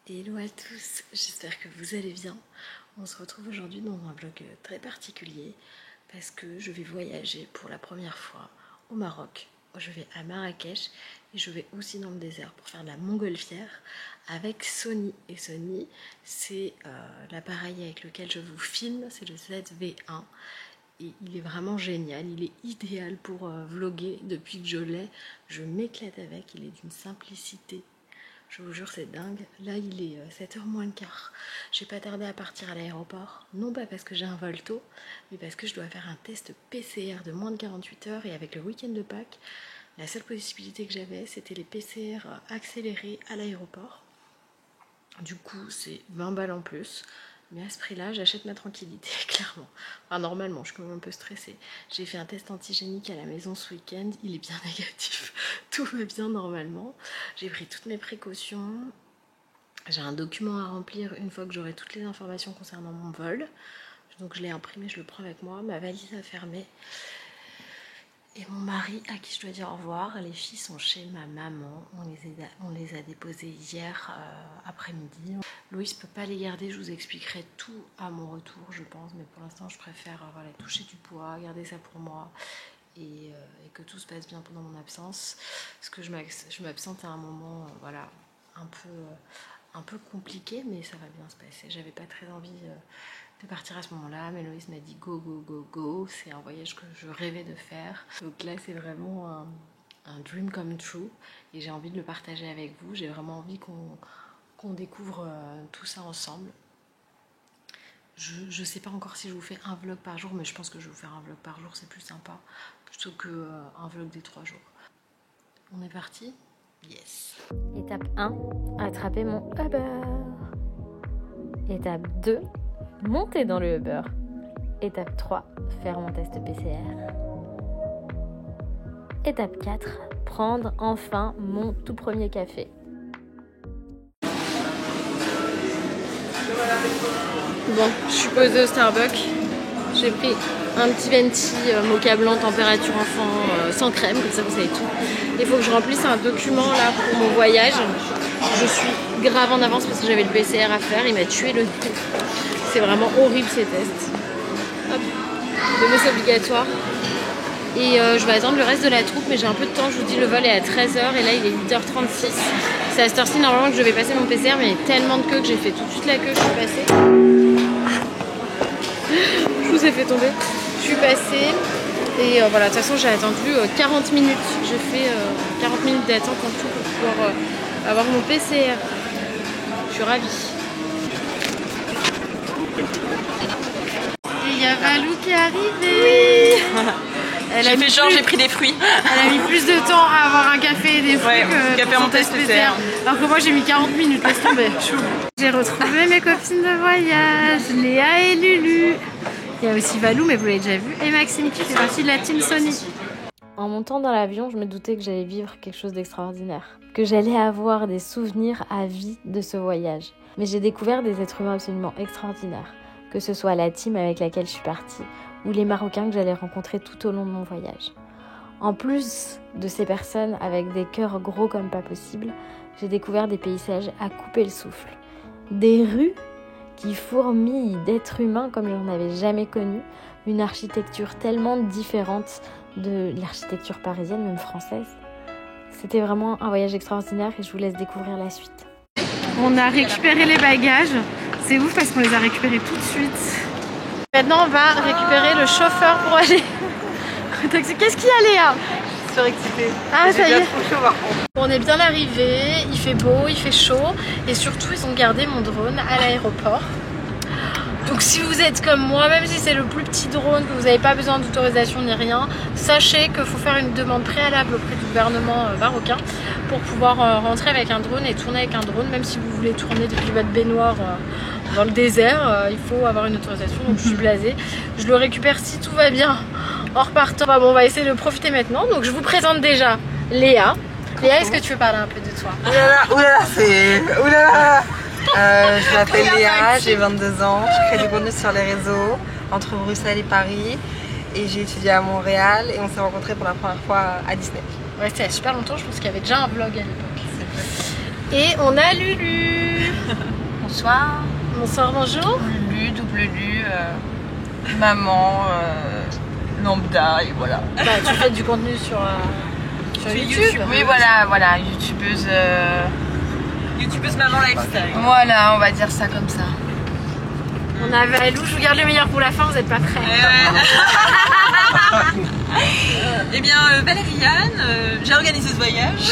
Hello à tous, j'espère que vous allez bien. On se retrouve aujourd'hui dans un vlog très particulier parce que je vais voyager pour la première fois au Maroc. Je vais à Marrakech et je vais aussi dans le désert pour faire de la montgolfière avec Sony. Et Sony, c'est l'appareil avec lequel je vous filme, c'est le ZV-1. Et il est vraiment génial, il est idéal pour vlogger. Depuis que je l'ai, je m'éclate avec, il est d'une simplicité. Je vous jure, c'est dingue. Là, il est 7h moins le quart. J'ai pas tardé à partir à l'aéroport. Non pas parce que j'ai un vol tôt, mais parce que je dois faire un test PCR de moins de 48 heures. Et avec le week-end de Pâques, la seule possibilité que j'avais, c'était les PCR accélérés à l'aéroport. Du coup, c'est 20 balles en plus. Mais à ce prix-là, j'achète ma tranquillité, clairement. Enfin, normalement, je suis quand même un peu stressée. J'ai fait un test antigénique à la maison ce week-end. Il est bien négatif. Tout va bien normalement. J'ai pris toutes mes précautions. J'ai un document à remplir une fois que j'aurai toutes les informations concernant mon vol. Donc je l'ai imprimé, je le prends avec moi. Ma valise a fermé. Et mon mari, à qui je dois dire au revoir. Les filles sont chez ma maman. On les a déposées hier après-midi. Loïs ne peut pas les garder. Je vous expliquerai tout à mon retour, je pense. Mais pour l'instant, je préfère voilà, toucher du poids, garder ça pour moi. Et que tout se passe bien pendant mon absence. Parce que je m'absente à un moment voilà, un peu compliqué. Mais ça va bien se passer. J'avais pas très envie de partir à ce moment-là, mais Loïs m'a dit go, go, go, go. C'est un voyage que je rêvais de faire. Donc là, c'est vraiment un dream come true et j'ai envie de le partager avec vous. J'ai vraiment envie qu'on découvre tout ça ensemble. Je sais pas encore si je vous fais un vlog par jour, mais je pense que je vais vous faire un vlog par jour, c'est plus sympa plutôt qu'un vlog des 3 jours. On est parti? Yes. Étape 1, attraper mon Uber. Étape 2, monter dans le Uber. Étape 3, faire mon test PCR. Étape 4, prendre enfin mon tout premier café. Bon, je suis posée au Starbucks. J'ai pris un petit venti mocha blanc température enfant sans crème, comme ça vous savez tout. Il faut que je remplisse un document là pour mon voyage. Je suis grave en avance parce que j'avais le PCR à faire. Il m'a tué le nez. C'est vraiment horrible ces tests. Hop, demain c'est obligatoire. Et je vais attendre le reste de la troupe, mais j'ai un peu de temps. Je vous dis, le vol est à 13h et là il est 8h36. C'est à cette heure-ci normalement que je vais passer mon PCR, mais il y a tellement de queue que j'ai fait tout de suite la queue. Je suis passée. Je vous ai fait tomber. Je suis passée et voilà, de toute façon j'ai attendu 40 minutes. J'ai fait 40 minutes d'attente en tout pour pouvoir avoir mon PCR. Je suis ravie. Et il y a Valou qui est arrivée. Oui. J'ai fait genre, j'ai pris des fruits. Elle a mis plus de temps à avoir un café et des fruits que café en test PCR. Alors que moi j'ai mis 40 minutes, laisse tomber. J'ai retrouvé mes copines de voyage, Léa et Lulu. Il y a aussi Valou, mais vous l'avez déjà vu, et Maxime qui fait partie de la team Sony. En montant dans l'avion, je me doutais que j'allais vivre quelque chose d'extraordinaire, que j'allais avoir des souvenirs à vie de ce voyage. Mais j'ai découvert des êtres humains absolument extraordinaires, que ce soit la team avec laquelle je suis partie, ou les Marocains que j'allais rencontrer tout au long de mon voyage. En plus de ces personnes avec des cœurs gros comme pas possible, j'ai découvert des paysages à couper le souffle. Des rues qui fourmillent d'êtres humains comme j'en avais jamais connu, une architecture tellement différente de l'architecture parisienne, même française. C'était vraiment un voyage extraordinaire et je vous laisse découvrir la suite. On a récupéré les bagages, c'est ouf parce qu'on les a récupérés tout de suite. Maintenant on va récupérer le chauffeur pour aller au taxi. Qu'est-ce qu'il y a Léa? Super excitée. Ah ça y est. Trop chaud par contre. On est bien arrivé, il fait beau, il fait chaud et surtout ils ont gardé mon drone à l'aéroport. Donc si vous êtes comme moi, même si c'est le plus petit drone, que vous n'avez pas besoin d'autorisation ni rien, sachez qu'il faut faire une demande préalable auprès du gouvernement marocain pour pouvoir rentrer avec un drone et tourner avec un drone. Même si vous voulez tourner depuis votre baignoire dans le désert, il faut avoir une autorisation, donc je suis blasée. Je le récupère si tout va bien en repartant. Bon, on va essayer de profiter maintenant, donc je vous présente déjà Léa. Léa, est-ce que tu veux parler un peu de toi? Oulala, c'est... Oulala. Je m'appelle Léa, j'ai 22 ans, je crée du contenu sur les réseaux entre Bruxelles et Paris et j'ai étudié à Montréal et on s'est rencontrés pour la première fois à Disney. Ouais, c'était il y a super longtemps, je pense qu'il y avait déjà un vlog à l'époque. Et on a Lulu. Bonsoir. Bonsoir, bonjour. Lulu, double Lulu, maman, lambda et voilà. Bah, tu fais du contenu sur YouTube. Oui, voilà, youtubeuse. Youtubeuse maman lifestyle. Voilà, on va dire ça comme ça. On a Valou, je vous garde le meilleur pour la fin, vous n'êtes pas prêts. Eh bien, Valériane, j'ai organisé ce voyage.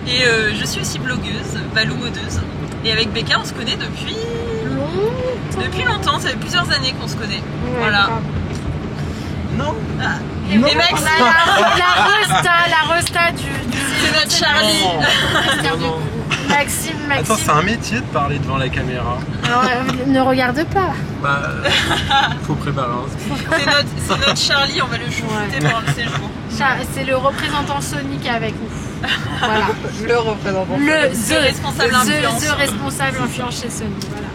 Et je suis aussi blogueuse, Valou modeuse. Et avec Becca, on se connaît depuis longtemps, ça fait plusieurs années qu'on se connaît. Ouais, voilà. grave. Non. Et Max, La resta du c'est notre Charlie. Maxime. Attends, c'est un métier de parler devant la caméra. Alors, ne regarde pas. Bah, faut préparer un C'est notre Charlie, on va le chouchouter pendant le séjour. C'est le représentant Sony qui est avec nous. Voilà. Le représentant. The responsable influence. The responsable influence chez Sony. Voilà.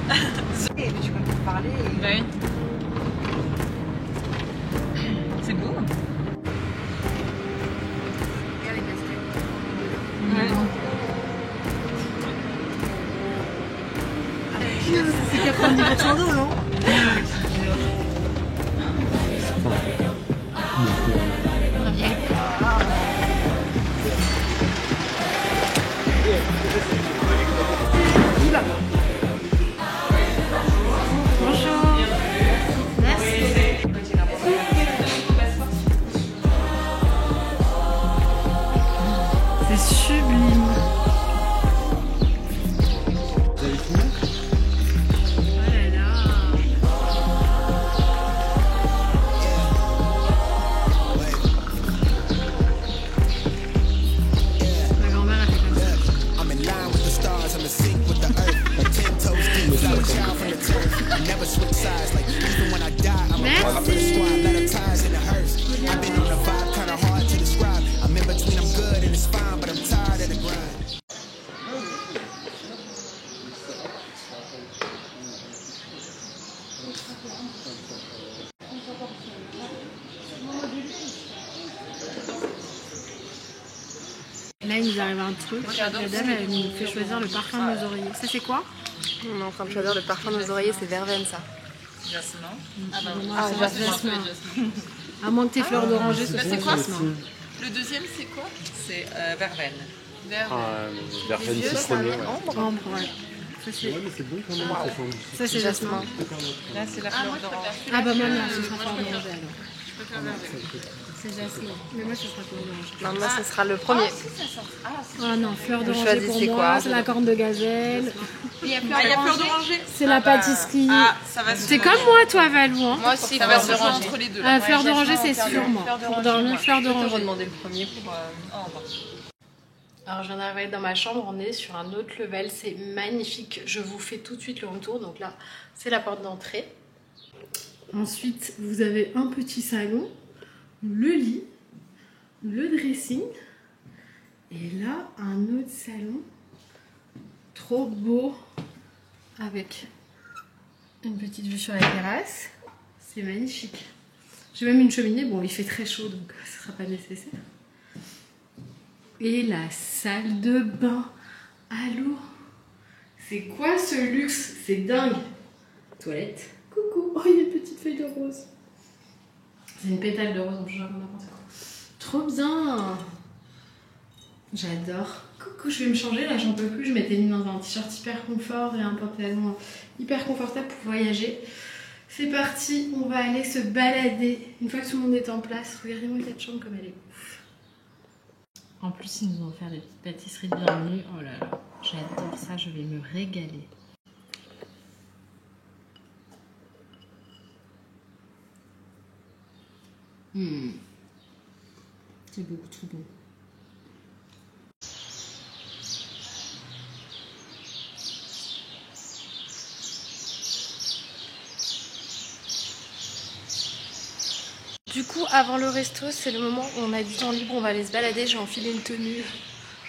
Mais tu peux me parler. Oui. C'est beau. Regarde les casquettes. C'est 90% d'eau, non? Bonjour. Merci. C'est sublime. Vous avez fini? Oh là là. Ma grand-mère a fait comme ça. I'm in line with the stars, I'm in sync with the earth. Like 10 toes deep, I'm a child from the turf. I never switch sides, like even when I die, I'm a part of the squad, let her ties in the hearse. I've been on a vibe, kinda hard to describe. I'm in between, I'm good and it's fine, but I'm tired of the grind. Là, il nous arrive un truc. La dame, elle nous fait choisir le parfum de nos oreillers. Ça, c'est quoi? On est en train de choisir le parfum de nos oreillers, c'est verveine ça. Jasmin. Ah, jasmin. À moins que tes fleurs d'oranger, ce soit c'est quoi jasmin. Le deuxième, c'est quoi? C'est verveine. Verveine citronné, ouais. Ambre, ouais. Ça, c'est Ouais, mais c'est bon quand même, ça sent. ça, c'est jasmin. Là, c'est la fleur d'orange. Ah bah moi, non, ce sera fleur d'oranger alors. C'est jasmin. Mais moi, ce sera fleur d'oranger. Non, moi, ce sera le premier. Ah non, fleur Vous d'oranger choisissez pour quoi? moi, c'est la corne de gazelle. Il y a fleur d'oranger. C'est la pâtisserie. Ah, ça va se C'est comme moi, toi, Valou. Hein. Moi aussi, Ça va se fleur jouer d'oranger. entre les deux. Ah, fleur d'oranger, c'est sûr, moi. Pour dormir, fleur Je vais te d'oranger. redemander le premier pour ambre. Alors je viens d'arriver dans ma chambre, on est sur un autre level, c'est magnifique. Je vous fais tout de suite le retour. Donc là, c'est la porte d'entrée. Ensuite, vous avez un petit salon, le lit, le dressing. Et là, un autre salon, trop beau, avec une petite vue sur la terrasse. C'est magnifique. J'ai même une cheminée, bon il fait très chaud donc ce ne sera pas nécessaire. Et la salle de bain à l'eau. C'est quoi ce luxe? C'est dingue. Toilette. Coucou. Oh, il y a une petite feuille de rose. C'est une pétale de rose, on change n'importe quoi. Trop bien. J'adore. Coucou, je vais me changer là, j'en peux plus. Je m'étais mis dans un t-shirt hyper confort et un pantalon hyper confortable pour voyager. C'est parti, on va aller se balader. Une fois que tout le monde est en place, regardez-moi cette chambre comme elle est ouf. En plus, ils nous ont offert des petites pâtisseries de bienvenue. Oh là là, j'adore ça, je vais me régaler. C'est beaucoup trop bon. Du coup, avant le resto, c'est le moment où on a du temps libre, on va aller se balader. J'ai enfilé une tenue.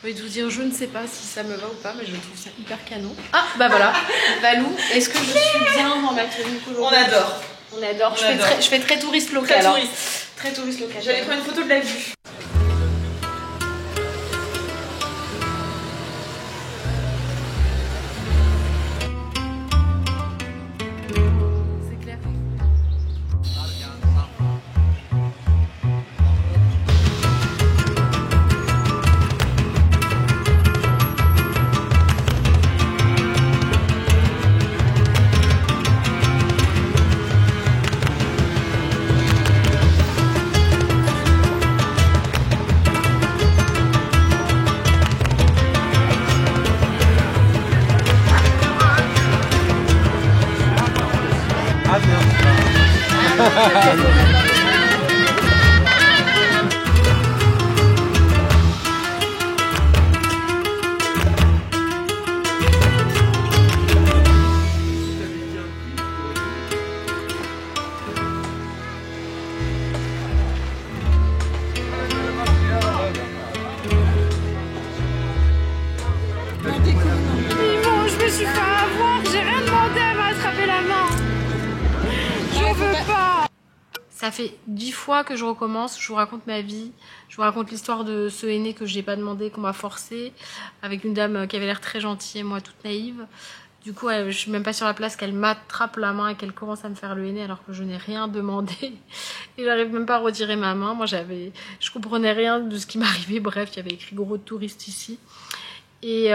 J'ai envie de vous dire, je ne sais pas si ça me va ou pas, mais je trouve ça hyper canon. Ah, bah voilà, Valou, est-ce que je suis bien dans ma tenue colorée? On adore. On adore. Je fais très touriste local. Très hein. touriste. Très touriste local. J'allais prendre une photo de la vue. Ça fait 10 fois que je recommence, je vous raconte ma vie, je vous raconte l'histoire de ce aîné que je n'ai pas demandé, qu'on m'a forcé, avec une dame qui avait l'air très gentille et moi toute naïve. Du coup, je suis même pas sur la place qu'elle m'attrape la main et qu'elle commence à me faire le henné alors que je n'ai rien demandé. Et j'arrive même pas à retirer ma main. Moi, je comprenais rien de ce qui m'arrivait. Bref, il y avait écrit gros touriste ici. Et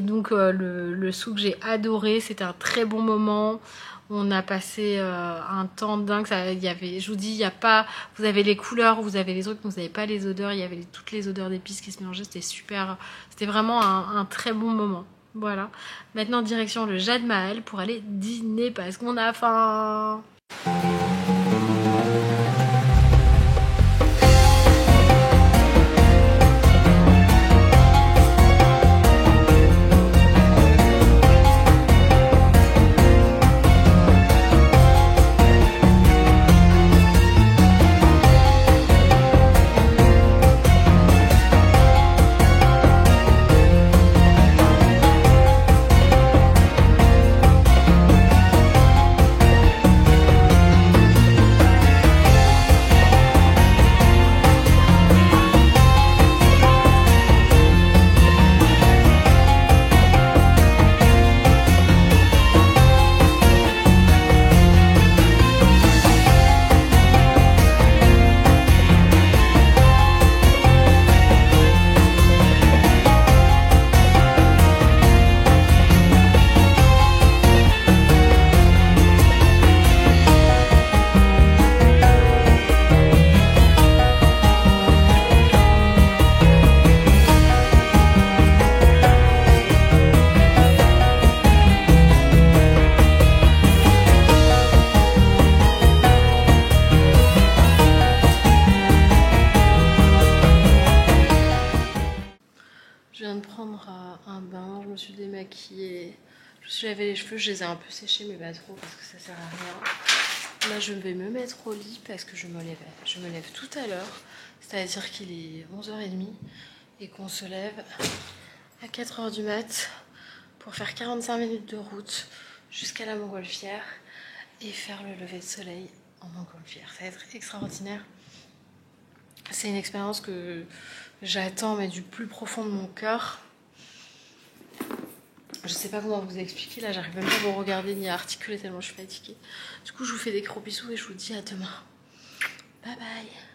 donc, le souk, j'ai adoré. C'était un très bon moment. On a passé un temps dingue. Je vous dis, il y a pas. Vous avez les couleurs, vous avez les trucs, mais vous n'avez pas les odeurs. Il y avait toutes les odeurs d'épices qui se mélangeaient. C'était super. C'était vraiment un très bon moment. Voilà. Maintenant, direction le Jade Mahal pour aller dîner parce qu'on a faim. Je viens de prendre un bain, je me suis démaquillée, je me suis lavé les cheveux, je les ai un peu séchés mais pas trop parce que ça sert à rien. Là je vais me mettre au lit parce que je me lève tout à l'heure, c'est-à-dire qu'il est 11h30 et qu'on se lève à 4h du mat pour faire 45 minutes de route jusqu'à la Montgolfière et faire le lever de soleil en Montgolfière. Ça va être extraordinaire. C'est une expérience que j'attends mais du plus profond de mon cœur. Je sais pas comment vous expliquer, là j'arrive même pas à vous regarder ni à articuler tellement je suis fatiguée. Du coup je vous fais des gros bisous et je vous dis à demain. Bye bye.